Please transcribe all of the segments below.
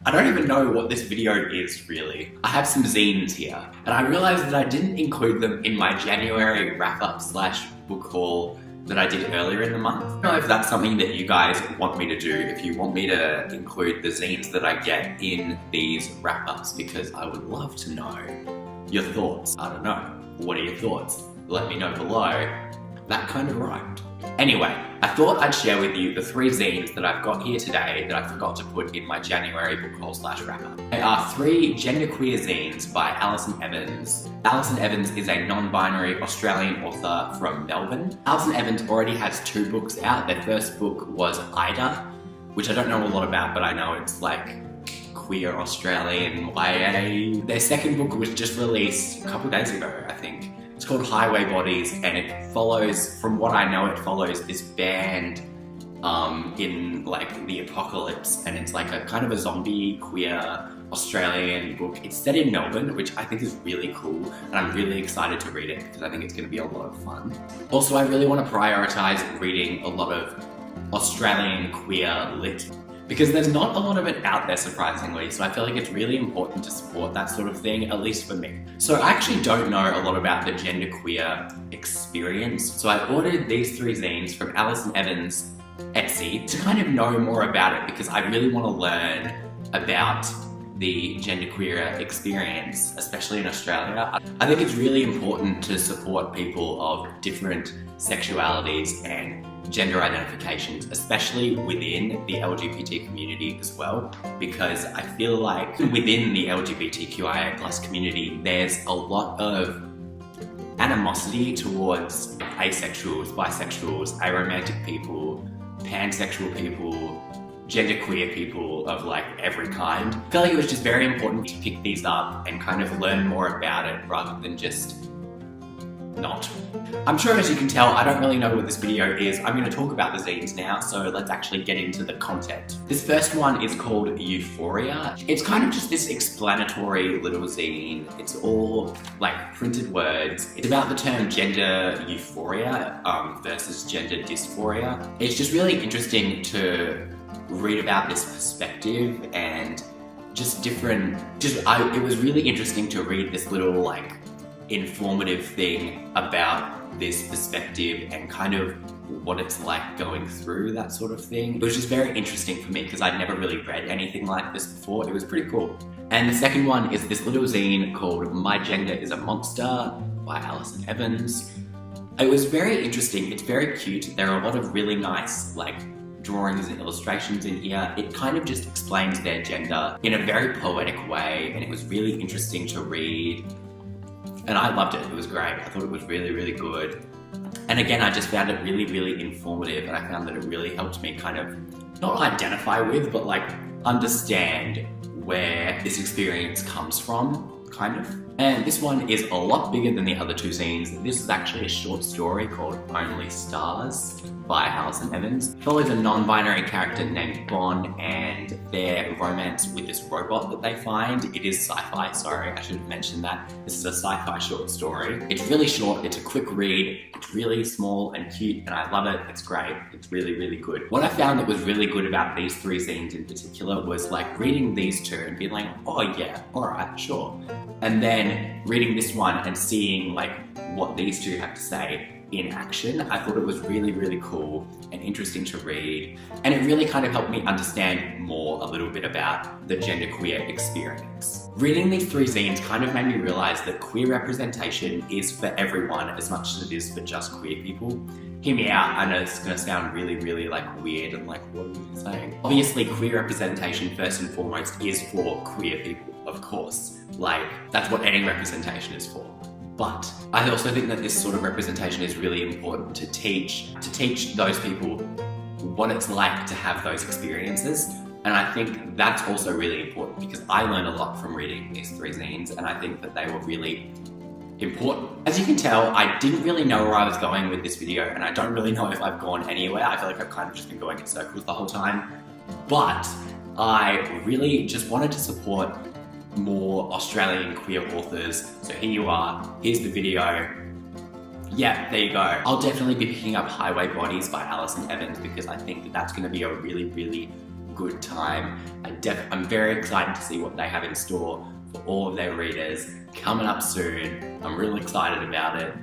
I don't even know what this video is really. I have some zines here, and I realized that I didn't include them in my January wrap-up slash book haul that I did earlier in the month. I don't know if that's something that you guys want me to do, if you want me to include the zines that I get in these wrap-ups, because I would love to know your thoughts. I don't know. What are your thoughts? Let me know below. That kind of rhymed. Anyway, I thought I'd share with you the 3 zines that I've got here today that I forgot to put in my January book haul slash wrap-up. They are 3 genderqueer zines by Alison Evans. Alison Evans is a non-binary Australian author from Melbourne. Alison Evans already has 2 books out. Their first book was Ida, which I don't know a lot about, but I know it's like queer Australian YA. Their second book was just released a couple days ago, I think. It's called Highway Bodies, and it follows, from what I know, it follows this band in like the apocalypse, and it's like a kind of a zombie queer Australian book. It's set in Melbourne, which I think is really cool, and I'm really excited to read it because I think it's going to be a lot of fun. Also, I really want to prioritize reading a lot of Australian queer lit, because there's not a lot of it out there, surprisingly, so I feel like it's really important to support that sort of thing, at least for me. So I actually don't know a lot about the genderqueer experience, so I ordered these 3 zines from Alison Evans Etsy to kind of know more about it, because I really want to learn about the genderqueer experience, especially in Australia. I think it's really important to support people of different sexualities and gender identifications, especially within the LGBT community as well, because I feel like within the LGBTQIA+ community, there's a lot of animosity towards asexuals, bisexuals, aromantic people, pansexual people, genderqueer people of like every kind. I feel like it was just very important to pick these up and kind of learn more about it rather than just not. I'm sure, as you can tell, I don't really know what this video is. I'm going to talk about the zines now, so let's actually get into the content. This first one is called Euphoria. It's kind of just this explanatory little zine. It's all like printed words. It's about the term gender euphoria versus gender dysphoria. It's just really interesting to read about this perspective and just different, it was really interesting to read this little like informative thing about this perspective and kind of what it's like going through that sort of thing. It was just very interesting for me because I'd never really read anything like this before. It was pretty cool. And the second one is this little zine called My Gender is a Monster by Alison Evans. It was very interesting. It's very cute. There are a lot of really nice like drawings and illustrations in here. It kind of just explains their gender in a very poetic way, and it was really interesting to read. And I loved it. It was great. I thought it was really, really good. And again, I just found it really, really informative, and I found that it really helped me kind of not identify with, but like understand where this experience comes from, kind of. And this one is a lot bigger than the other 2 zines. This is actually a short story called Only Stars by Alison Evans. It follows a non-binary character named Bon and their romance with this robot that they find. It is sci-fi, sorry, I should have mentioned that. This is a sci-fi short story. It's really short, it's a quick read, it's really small and cute, and I love it. It's great, it's really, really good. What I found that was really good about these 3 zines in particular was like reading these 2 and being like, oh yeah, alright, sure. And then reading this one and seeing like what these 2 have to say in action. I thought it was really, really cool and interesting to read, and it really kind of helped me understand more a little bit about the genderqueer experience. Reading these 3 zines kind of made me realise that queer representation is for everyone as much as it is for just queer people. Hear me out, I know it's going to sound really, really like weird and like, what are you saying? Obviously, queer representation first and foremost is for queer people, of course. Like, that's what any representation is for. But I also think that this sort of representation is really important to teach those people what it's like to have those experiences. And I think that's also really important because I learned a lot from reading these 3 zines, and I think that they were really important. As you can tell, I didn't really know where I was going with this video, and I don't really know if I've gone anywhere. I feel like I've kind of just been going in circles the whole time. But I really just wanted to support more Australian queer authors. So here you are, here's the video. Yeah, there you go. I'll definitely be picking up Highway Bodies by Alison Evans because I think that that's going to be a really, really good time. I'm very excited to see what they have in store for all of their readers. Coming up soon. I'm really excited about it.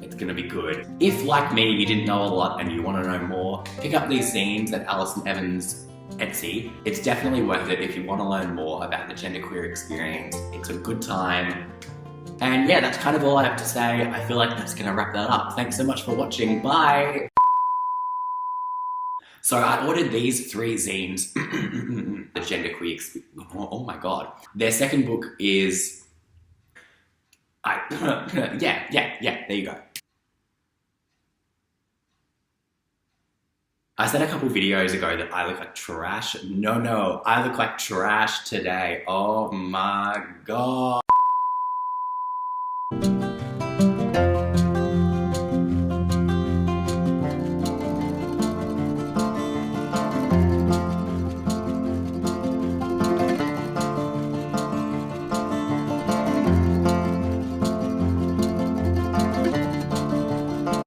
It's gonna be good. If, like me, you didn't know a lot and you want to know more, pick up these zines at Alison Evans Etsy. It's definitely worth it if you want to learn more about the genderqueer experience. It's a good time. And yeah, that's kind of all I have to say. I feel like that's gonna wrap that up. Thanks so much for watching. Bye! So I ordered these 3 zines. The genderqueer experience. Oh my god. Their second book is... yeah, there you go. I said a couple videos ago that I look like trash. No, I look like trash today. Oh my god.